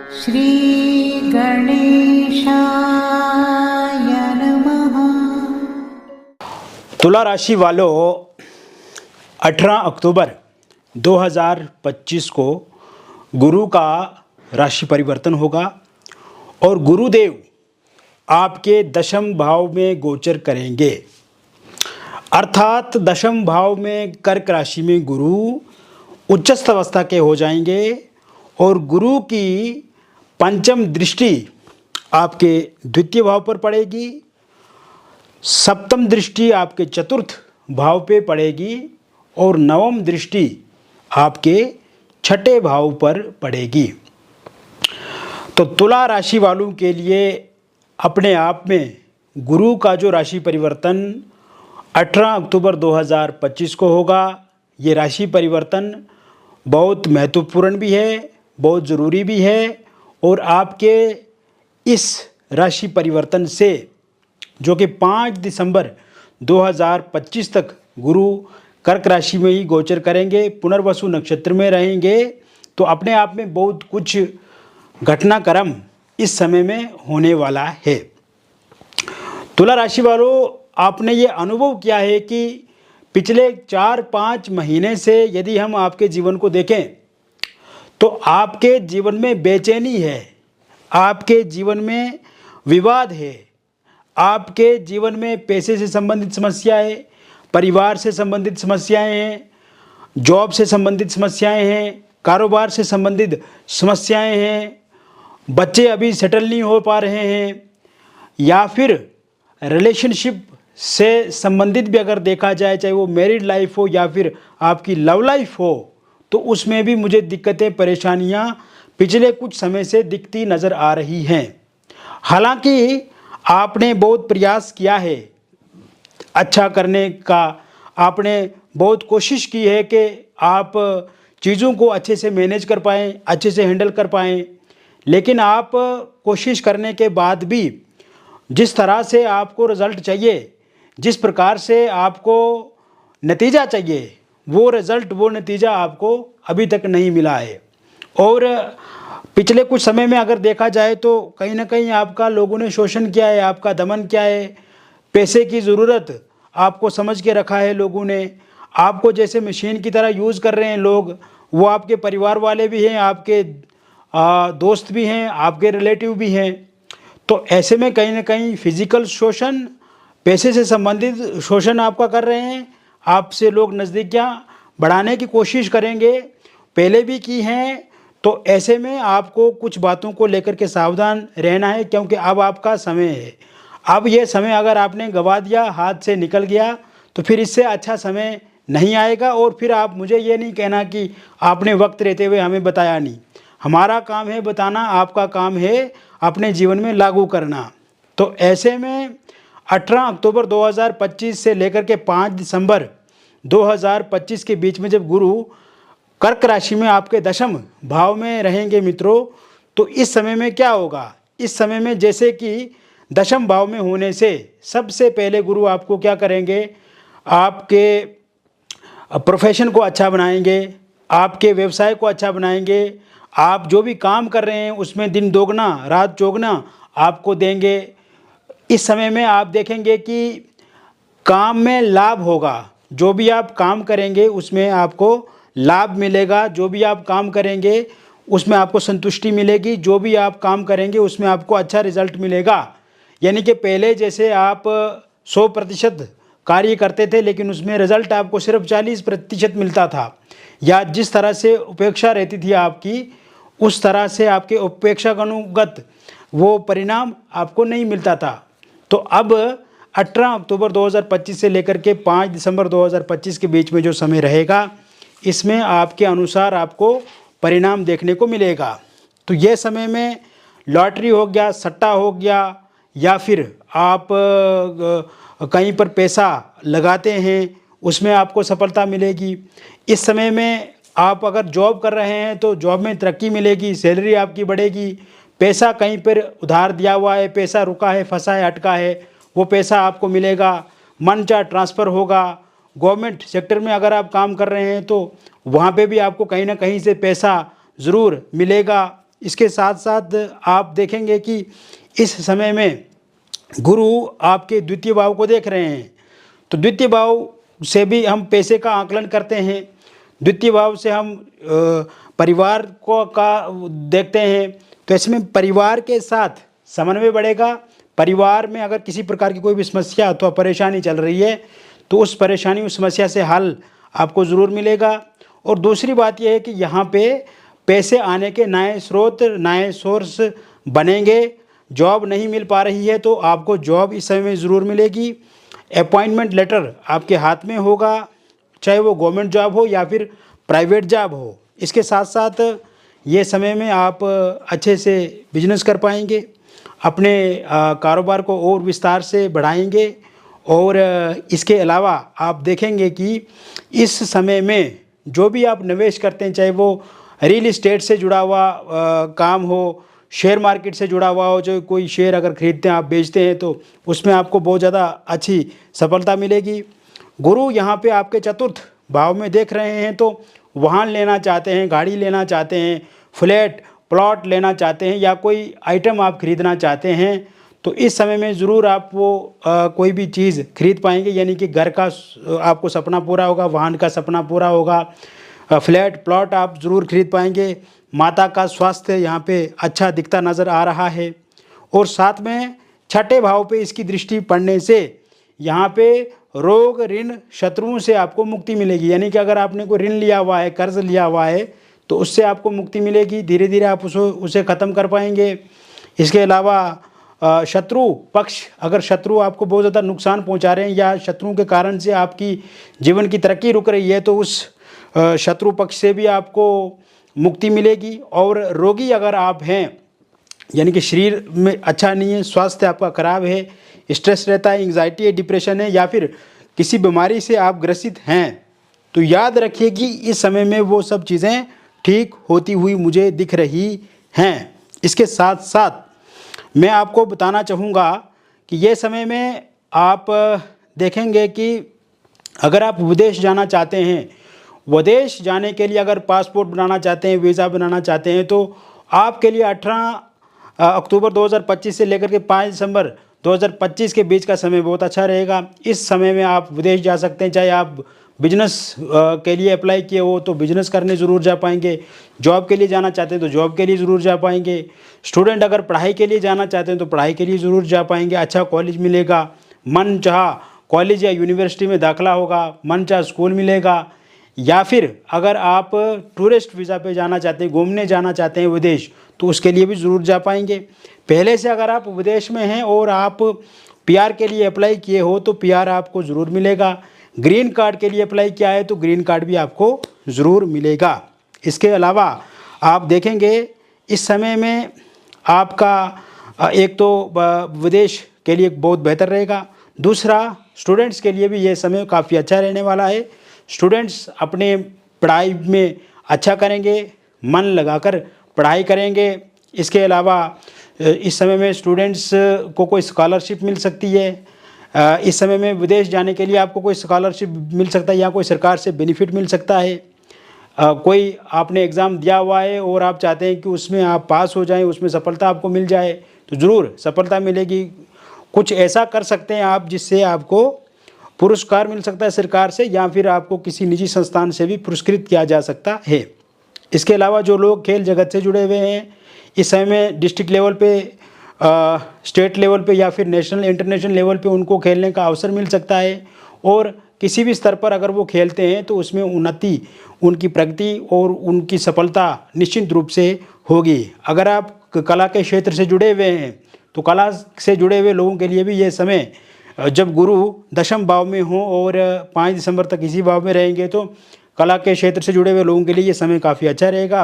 श्री गणेशाय नमः। तुला राशि वालों, 18 अक्टूबर 2025 को गुरु का राशि परिवर्तन होगा और गुरुदेव आपके दशम भाव में गोचर करेंगे। अर्थात दशम भाव में कर्क राशि में गुरु उच्चस्थ अवस्था के हो जाएंगे और गुरु की पंचम दृष्टि आपके द्वितीय भाव पर पड़ेगी, सप्तम दृष्टि आपके चतुर्थ भाव पे पड़ेगी और नवम दृष्टि आपके छठे भाव पर पड़ेगी। तो तुला राशि वालों के लिए अपने आप में गुरु का जो राशि परिवर्तन 18 अक्टूबर 2025 को होगा, ये राशि परिवर्तन बहुत महत्वपूर्ण भी है, बहुत ज़रूरी भी है। और आपके इस राशि परिवर्तन से जो कि 5 दिसंबर 2025 तक गुरु कर्क राशि में ही गोचर करेंगे, पुनर्वसु नक्षत्र में रहेंगे, तो अपने आप में बहुत कुछ घटनाक्रम इस समय में होने वाला है। तुला राशि वालों, आपने ये अनुभव किया है कि पिछले 4-5 महीने से यदि हम आपके जीवन को देखें तो आपके जीवन में बेचैनी है, आपके जीवन में विवाद है, आपके जीवन में पैसे से संबंधित समस्याएं, परिवार से संबंधित समस्याएं हैं, जॉब से संबंधित समस्याएं हैं, कारोबार से संबंधित समस्याएं हैं, बच्चे अभी सेटल नहीं हो पा रहे हैं, या फिर रिलेशनशिप से संबंधित भी अगर देखा जाए, चाहे वो मैरिड लाइफ हो या फिर आपकी लव लाइफ हो, तो उसमें भी मुझे दिक्कतें परेशानियां पिछले कुछ समय से दिखती नज़र आ रही हैं। हालांकि आपने बहुत प्रयास किया है अच्छा करने का, आपने बहुत कोशिश की है कि आप चीज़ों को अच्छे से मैनेज कर पाएँ, अच्छे से हैंडल कर पाएँ, लेकिन आप कोशिश करने के बाद भी जिस तरह से आपको रिज़ल्ट चाहिए, जिस प्रकार से आपको नतीजा चाहिए, वो रिज़ल्ट, वो नतीजा आपको अभी तक नहीं मिला है। और पिछले कुछ समय में अगर देखा जाए तो कहीं ना कहीं आपका लोगों ने शोषण किया है, आपका दमन किया है, पैसे की ज़रूरत आपको समझ के रखा है लोगों ने, आपको जैसे मशीन की तरह यूज़ कर रहे हैं लोग। वो आपके परिवार वाले भी हैं, आपके दोस्त भी हैं, आपके रिलेटिव भी हैं। तो ऐसे में कहीं ना कहीं फिजिकल शोषण, पैसे से संबंधित शोषण आपका कर रहे हैं, आपसे लोग नज़दीकियाँ बढ़ाने की कोशिश करेंगे, पहले भी की हैं। तो ऐसे में आपको कुछ बातों को लेकर के सावधान रहना है, क्योंकि अब आपका समय है। अब ये समय अगर आपने गंवा दिया, हाथ से निकल गया, तो फिर इससे अच्छा समय नहीं आएगा। और फिर आप मुझे ये नहीं कहना कि आपने वक्त रहते हुए हमें बताया नहीं। हमारा काम है बताना, आपका काम है अपने जीवन में लागू करना। तो ऐसे में 18 अक्टूबर 2025 से लेकर के 5 दिसंबर 2025 के बीच में जब गुरु कर्क राशि में आपके दशम भाव में रहेंगे मित्रों, तो इस समय में क्या होगा? इस समय में जैसे कि दशम भाव में होने से सबसे पहले गुरु आपको क्या करेंगे? आपके प्रोफेशन को अच्छा बनाएंगे, आपके व्यवसाय को अच्छा बनाएंगे, आप जो भी काम कर रहे हैं उसमें दिन दोगुना रात चौगुना आपको देंगे। इस समय में आप देखेंगे कि काम में लाभ होगा, जो भी आप काम करेंगे उसमें आपको लाभ मिलेगा, जो भी आप काम करेंगे उसमें आपको संतुष्टि मिलेगी, जो भी आप काम करेंगे उसमें आपको अच्छा रिजल्ट मिलेगा। यानी कि पहले जैसे आप 100% कार्य करते थे लेकिन उसमें रिजल्ट आपको सिर्फ 40% मिलता था, या जिस तरह से उपेक्षा रहती थी आपकी, उस तरह से आपके उपेक्षानुगत वो परिणाम आपको नहीं मिलता था। तो अब 18 अक्टूबर 2025 से लेकर के 5 दिसंबर 2025 के बीच में जो समय रहेगा, इसमें आपके अनुसार आपको परिणाम देखने को मिलेगा। तो ये समय में लॉटरी हो गया, सट्टा हो गया, या फिर आप कहीं पर पैसा लगाते हैं उसमें आपको सफलता मिलेगी। इस समय में आप अगर जॉब कर रहे हैं तो जॉब में तरक्की मिलेगी, सैलरी आपकी बढ़ेगी। पैसा कहीं पर उधार दिया हुआ है, पैसा रुका है, फंसा है, अटका है, वो पैसा आपको मिलेगा, मनचाहा ट्रांसफ़र होगा। गवर्नमेंट सेक्टर में अगर आप काम कर रहे हैं तो वहाँ पे भी आपको कहीं ना कहीं से पैसा ज़रूर मिलेगा। इसके साथ साथ आप देखेंगे कि इस समय में गुरु आपके द्वितीय भाव को देख रहे हैं, तो द्वितीय भाव से भी हम पैसे का आकलन करते हैं, द्वितीय भाव से हम परिवार को का देखते हैं। तो इसमें परिवार के साथ समन्वय बढ़ेगा। परिवार में अगर किसी प्रकार की कोई भी समस्या अथवा परेशानी चल रही है तो उस परेशानी उस समस्या से हल आपको ज़रूर मिलेगा। और दूसरी बात यह है कि यहाँ पे पैसे आने के नए स्रोत नए सोर्स बनेंगे। जॉब नहीं मिल पा रही है तो आपको जॉब इस समय में ज़रूर मिलेगी। अपॉइंटमेंट लेटर आपके हाथ में होगा, चाहे वो गवर्नमेंट जॉब हो या फिर प्राइवेट जॉब हो। इसके साथ साथ ये समय में आप अच्छे से बिजनेस कर पाएंगे, अपने कारोबार को और विस्तार से बढ़ाएंगे। और इसके अलावा आप देखेंगे कि इस समय में जो भी आप निवेश करते हैं, चाहे वो रियल इस्टेट से जुड़ा हुआ काम हो, शेयर मार्केट से जुड़ा हुआ हो, जो कोई शेयर अगर खरीदते हैं आप बेचते हैं तो उसमें आपको बहुत ज़्यादा अच्छी सफलता मिलेगी। गुरु यहाँ पे आपके चतुर्थ भाव में देख रहे हैं, तो वाहन लेना चाहते हैं, गाड़ी लेना चाहते हैं, फ्लैट प्लॉट लेना चाहते हैं या कोई आइटम आप खरीदना चाहते हैं, तो इस समय में ज़रूर आप वो कोई भी चीज़ खरीद पाएंगे। यानी कि घर का आपको सपना पूरा होगा, वाहन का सपना पूरा होगा, फ्लैट प्लॉट आप ज़रूर खरीद पाएंगे। माता का स्वास्थ्य यहाँ पे अच्छा दिखता नज़र आ रहा है। और साथ में छठे भाव पे इसकी दृष्टि पड़ने से यहाँ पे रोग ऋण शत्रुओं से आपको मुक्ति मिलेगी। यानी कि अगर आपने कोई ऋण लिया हुआ है, कर्ज लिया हुआ है, तो उससे आपको मुक्ति मिलेगी। धीरे धीरे आप उसे ख़त्म कर पाएंगे। इसके अलावा शत्रु पक्ष, अगर शत्रु आपको बहुत ज़्यादा नुकसान पहुंचा रहे हैं या शत्रुओं के कारण से आपकी जीवन की तरक्की रुक रही है, तो उस शत्रु पक्ष से भी आपको मुक्ति मिलेगी। और रोगी अगर आप हैं, यानी कि शरीर में अच्छा नहीं है, स्वास्थ्य आपका खराब है, स्ट्रेस रहता है, एंग्जाइटी है, डिप्रेशन है या फिर किसी बीमारी से आप ग्रसित हैं, तो याद रखिए कि इस समय में वो सब चीज़ें ठीक होती हुई मुझे दिख रही हैं। इसके साथ साथ मैं आपको बताना चाहूँगा कि ये समय में आप देखेंगे कि अगर आप विदेश जाना चाहते हैं, विदेश जाने के लिए अगर पासपोर्ट बनाना चाहते हैं, वीज़ा बनाना चाहते हैं, तो आपके लिए 18 अक्टूबर 2025 से लेकर के 5 दिसंबर 2025 के बीच का समय बहुत अच्छा रहेगा। इस समय में आप विदेश जा सकते हैं। चाहे आप बिजनेस के लिए अप्लाई किए हो तो बिजनेस करने ज़रूर जा पाएंगे, जॉब के लिए जाना चाहते हैं तो जॉब के लिए ज़रूर जा पाएंगे, स्टूडेंट अगर पढ़ाई के लिए जाना चाहते हैं तो पढ़ाई के लिए ज़रूर जा पाएंगे। अच्छा कॉलेज मिलेगा, मन चाहा कॉलेज या यूनिवर्सिटी में दाखिला होगा, मन चाहा स्कूल मिलेगा। या फिर अगर आप टूरिस्ट वीज़ा पे जाना चाहते हैं, घूमने जाना चाहते हैं विदेश, तो उसके लिए भी ज़रूर जा पाएंगे। पहले से अगर आप विदेश में हैं और आप पीआर के लिए अप्लाई किए हो तो पीआर आपको ज़रूर मिलेगा। ग्रीन कार्ड के लिए अप्लाई किया है तो ग्रीन कार्ड भी आपको ज़रूर मिलेगा। इसके अलावा आप देखेंगे इस समय में आपका एक तो विदेश के लिए बहुत बेहतर रहेगा, दूसरा स्टूडेंट्स के लिए भी ये समय काफ़ी अच्छा रहने वाला है। स्टूडेंट्स अपने पढ़ाई में अच्छा करेंगे, मन लगाकर पढ़ाई करेंगे। इसके अलावा इस समय में स्टूडेंट्स को कोई स्कॉलरशिप मिल सकती है। इस समय में विदेश जाने के लिए आपको कोई स्कॉलरशिप मिल सकता है या कोई सरकार से बेनिफिट मिल सकता है। कोई आपने एग्ज़ाम दिया हुआ है और आप चाहते हैं कि उसमें आप पास हो जाएं, उसमें सफलता आपको मिल जाए, तो ज़रूर सफलता मिलेगी। कुछ ऐसा कर सकते हैं आप जिससे आपको पुरस्कार मिल सकता है सरकार से, या फिर आपको किसी निजी संस्थान से भी पुरस्कृत किया जा सकता है। इसके अलावा जो लोग खेल जगत से जुड़े हुए हैं, इस समय में डिस्ट्रिक्ट लेवल पे, स्टेट लेवल पे या फिर नेशनल इंटरनेशनल लेवल पे उनको खेलने का अवसर मिल सकता है। और किसी भी स्तर पर अगर वो खेलते हैं तो उसमें उन्नति, उनकी प्रगति और उनकी सफलता निश्चित रूप से होगी। अगर आप कला के क्षेत्र से जुड़े हुए हैं तो कला से जुड़े हुए लोगों के लिए भी ये समय, जब गुरु दशम भाव में हो और 5 दिसंबर तक इसी भाव में रहेंगे, तो कला के क्षेत्र से जुड़े हुए लोगों के लिए ये समय काफ़ी अच्छा रहेगा।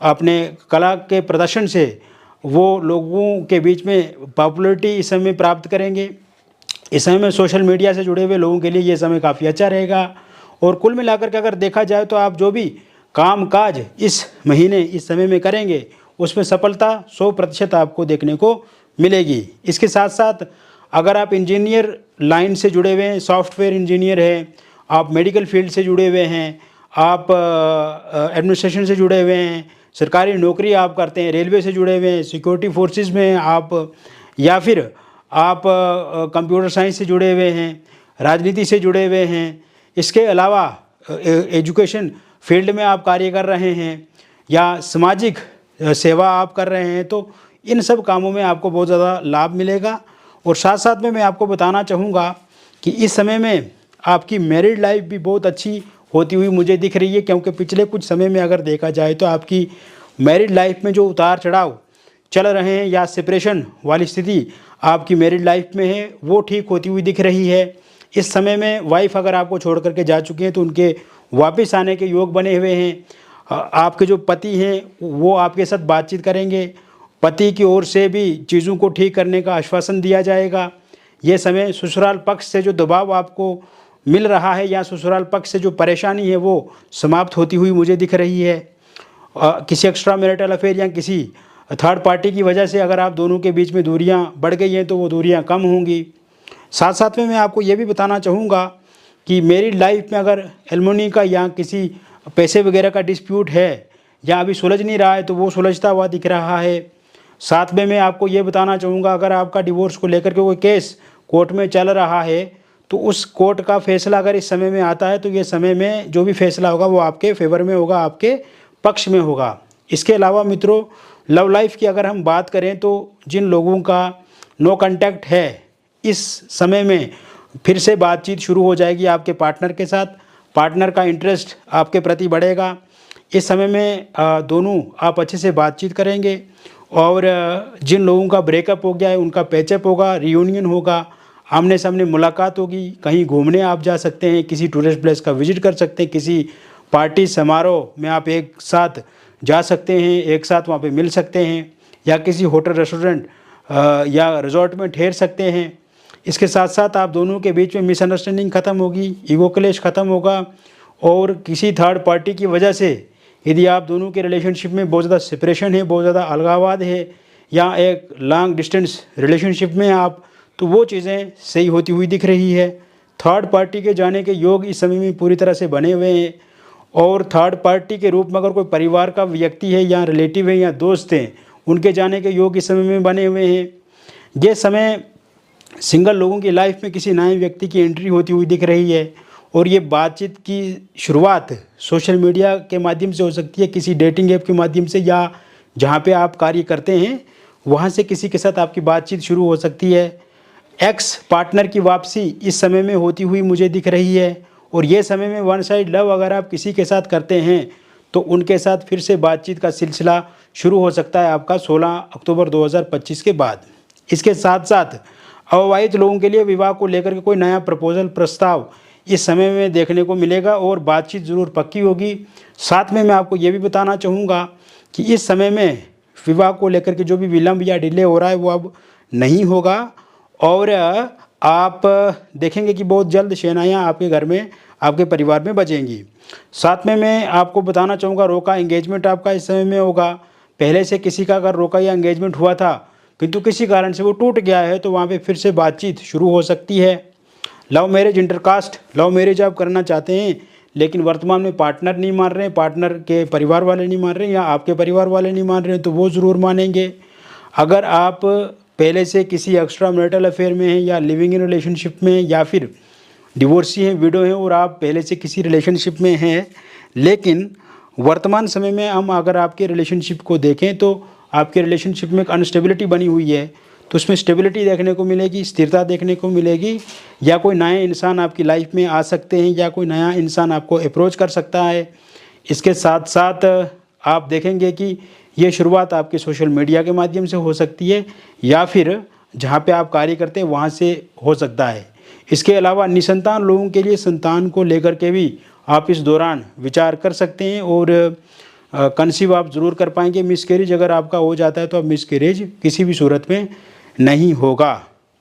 अपने कला के प्रदर्शन से वो लोगों के बीच में पॉपुलैरिटी इस समय प्राप्त करेंगे। इस समय में सोशल मीडिया से जुड़े हुए लोगों के लिए ये समय काफ़ी अच्छा रहेगा। और कुल मिलाकर के अगर देखा जाए तो आप जो भी काम काज इस महीने इस समय में करेंगे उसमें सफलता 100% आपको देखने को मिलेगी। इसके साथ साथ अगर आप इंजीनियर लाइन से जुड़े हुए हैं, सॉफ्टवेयर इंजीनियर हैं, आप मेडिकल फील्ड से जुड़े हुए हैं, आप एडमिनिस्ट्रेशन से जुड़े हुए हैं, सरकारी नौकरी आप करते हैं, रेलवे से जुड़े हुए हैं, सिक्योरिटी फोर्सेस में हैं आप, या फिर आप कंप्यूटर साइंस से जुड़े हुए हैं, राजनीति से जुड़े हुए हैं, इसके अलावा एजुकेशन फील्ड में आप कार्य कर रहे हैं, या सामाजिक सेवा आप कर रहे हैं, तो इन सब कामों में आपको बहुत ज़्यादा लाभ मिलेगा। और साथ साथ में मैं आपको बताना चाहूँगा कि इस समय में आपकी मैरिड लाइफ भी बहुत अच्छी होती हुई मुझे दिख रही है, क्योंकि पिछले कुछ समय में अगर देखा जाए तो आपकी मैरिड लाइफ में जो उतार चढ़ाव चल रहे हैं या सेपरेशन वाली स्थिति आपकी मैरिड लाइफ में है, वो ठीक होती हुई दिख रही है। इस समय में वाइफ अगर आपको छोड़ करके जा चुके हैं तो उनके वापस आने के योग बने हुए हैं। आपके जो पति हैं वो आपके साथ बातचीत करेंगे, पति की ओर से भी चीज़ों को ठीक करने का आश्वासन दिया जाएगा। ये समय ससुराल पक्ष से जो दबाव आपको मिल रहा है या ससुराल पक्ष से जो परेशानी है वो समाप्त होती हुई मुझे दिख रही है। किसी एक्स्ट्रा मैरिटल अफेयर या किसी थर्ड पार्टी की वजह से अगर आप दोनों के बीच में दूरियां बढ़ गई हैं तो वो दूरियां कम होंगी। साथ साथ में मैं आपको ये भी बताना चाहूँगा कि मैरिड लाइफ में अगर एलिमनी का या किसी पैसे वगैरह का डिस्प्यूट है या अभी सुलझ नहीं रहा है तो वो सुलझता हुआ दिख रहा है। साथ में मैं आपको ये बताना चाहूँगा, अगर आपका डिवोर्स को लेकर के कोई केस कोर्ट में चल रहा है तो उस कोर्ट का फैसला अगर इस समय में आता है तो ये समय में जो भी फैसला होगा वो आपके फेवर में होगा, आपके पक्ष में होगा। इसके अलावा मित्रों, लव लाइफ की अगर हम बात करें तो जिन लोगों का नो कांटेक्ट है, इस समय में फिर से बातचीत शुरू हो जाएगी आपके पार्टनर के साथ। पार्टनर का इंटरेस्ट आपके प्रति बढ़ेगा। इस समय में दोनों आप अच्छे से बातचीत करेंगे। और जिन लोगों का ब्रेकअप हो गया है उनका पैचअप होगा, रियूनियन होगा, आमने सामने मुलाकात होगी, कहीं घूमने आप जा सकते हैं, किसी टूरिस्ट प्लेस का विजिट कर सकते हैं, किसी पार्टी समारोह में आप एक साथ जा सकते हैं, एक साथ वहाँ पे मिल सकते हैं, या किसी होटल रेस्टोरेंट या रिजॉर्ट में ठहर सकते हैं। इसके साथ साथ आप दोनों के बीच में मिसअंडरस्टैंडिंग ख़त्म होगी, ईगो क्लेश ख़त्म होगा। और किसी थर्ड पार्टी की वजह से यदि आप दोनों के रिलेशनशिप में बहुत ज़्यादा सेपरेशन है, बहुत ज़्यादा अलगावाद है, या एक लॉन्ग डिस्टेंस रिलेशनशिप में आप, तो वो चीज़ें सही होती हुई दिख रही है। थर्ड पार्टी के जाने के योग इस समय में पूरी तरह से बने हुए हैं। और थर्ड पार्टी के रूप में अगर कोई परिवार का व्यक्ति है या रिलेटिव है या दोस्त हैं, उनके जाने के योग इस समय में बने हुए हैं। ये समय सिंगल लोगों की लाइफ में किसी नए व्यक्ति की एंट्री होती हुई दिख रही है। और ये बातचीत की शुरुआत सोशल मीडिया के माध्यम से हो सकती है, किसी डेटिंग ऐप के माध्यम से, या जहाँ पे आप कार्य करते हैं वहाँ से किसी के साथ आपकी बातचीत शुरू हो सकती है। एक्स पार्टनर की वापसी इस समय में होती हुई मुझे दिख रही है। और ये समय में वन साइड लव अगर आप किसी के साथ करते हैं तो उनके साथ फिर से बातचीत का सिलसिला शुरू हो सकता है आपका 16 अक्टूबर 2025 के बाद। इसके साथ साथ अविवाहित लोगों के लिए विवाह को लेकर के कोई नया प्रपोजल प्रस्ताव इस समय में देखने को मिलेगा और बातचीत ज़रूर पक्की होगी। साथ में मैं आपको ये भी बताना चाहूँगा कि इस समय में विवाह को लेकर के जो भी विलम्ब या डिले हो रहा है वो अब नहीं होगा। और आप देखेंगे कि बहुत जल्द शहनाइयाँ आपके घर में, आपके परिवार में बजेंगी। साथ में मैं आपको बताना चाहूँगा, रोका एंगेजमेंट आपका इस समय में होगा। पहले से किसी का अगर रोका या एंगेजमेंट हुआ था किंतु किसी कारण से वो टूट गया है तो वहाँ पे फिर से बातचीत शुरू हो सकती है। Love marriage, intercaste love marriage आप करना चाहते हैं लेकिन वर्तमान में पार्टनर नहीं मान रहे हैं, पार्टनर के परिवार वाले नहीं मान रहे हैं, या आपके परिवार वाले नहीं मान रहे हैं, तो वो ज़रूर मानेंगे। अगर आप पहले से किसी एक्स्ट्रा मैरिटल अफेयर में हैं या लिविंग इन रिलेशनशिप में, या फिर डिवोर्सी हैं, विडो हैं, और आप पहले से किसी रिलेशनशिप में हैं, लेकिन वर्तमान समय में हम अगर आपके रिलेशनशिप को देखें तो आपके रिलेशनशिप में एक अनस्टेबिलिटी बनी हुई है, तो उसमें स्टेबिलिटी देखने को मिलेगी, स्थिरता देखने को मिलेगी, या कोई नए इंसान आपकी लाइफ में आ सकते हैं, या कोई नया इंसान आपको अप्रोच कर सकता है। इसके साथ साथ आप देखेंगे कि ये शुरुआत आपके सोशल मीडिया के माध्यम से हो सकती है, या फिर जहाँ पे आप कार्य करते हैं वहाँ से हो सकता है। इसके अलावा निसंतान लोगों के लिए संतान को लेकर के भी आप इस दौरान विचार कर सकते हैं, और कंसीव आप ज़रूर कर पाएंगे। मिसकैरेज अगर आपका हो जाता है तो अब मिसकैरेज किसी भी सूरत में नहीं होगा।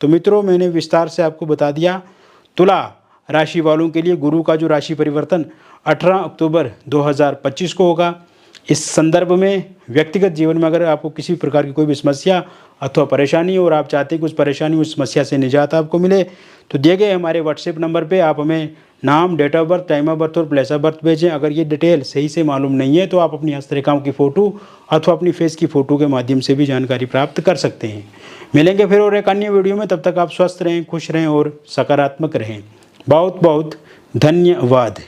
तो मित्रों, मैंने विस्तार से आपको बता दिया तुला राशि वालों के लिए गुरु का जो राशि परिवर्तन 18 अक्टूबर 2025 को होगा। इस संदर्भ में व्यक्तिगत जीवन में अगर आपको किसी प्रकार की कोई भी समस्या अथवा परेशानी हो और आप चाहते हैं कि उस परेशानी उस समस्या से निजात आपको मिले, तो दिए गए हमारे व्हाट्सएप नंबर पे आप हमें नाम, date of birth, time of birth और प्लेस ऑफ बर्थ भेजें। अगर ये डिटेल सही से मालूम नहीं है तो आप अपनी हस्तरेखाओं की फ़ोटो अथवा अपनी फेस की फ़ोटो के माध्यम से भी जानकारी प्राप्त कर सकते हैं। मिलेंगे फिर और एक अन्य वीडियो में, तब तक आप स्वस्थ रहें, खुश रहें और सकारात्मक रहें। बहुत बहुत धन्यवाद।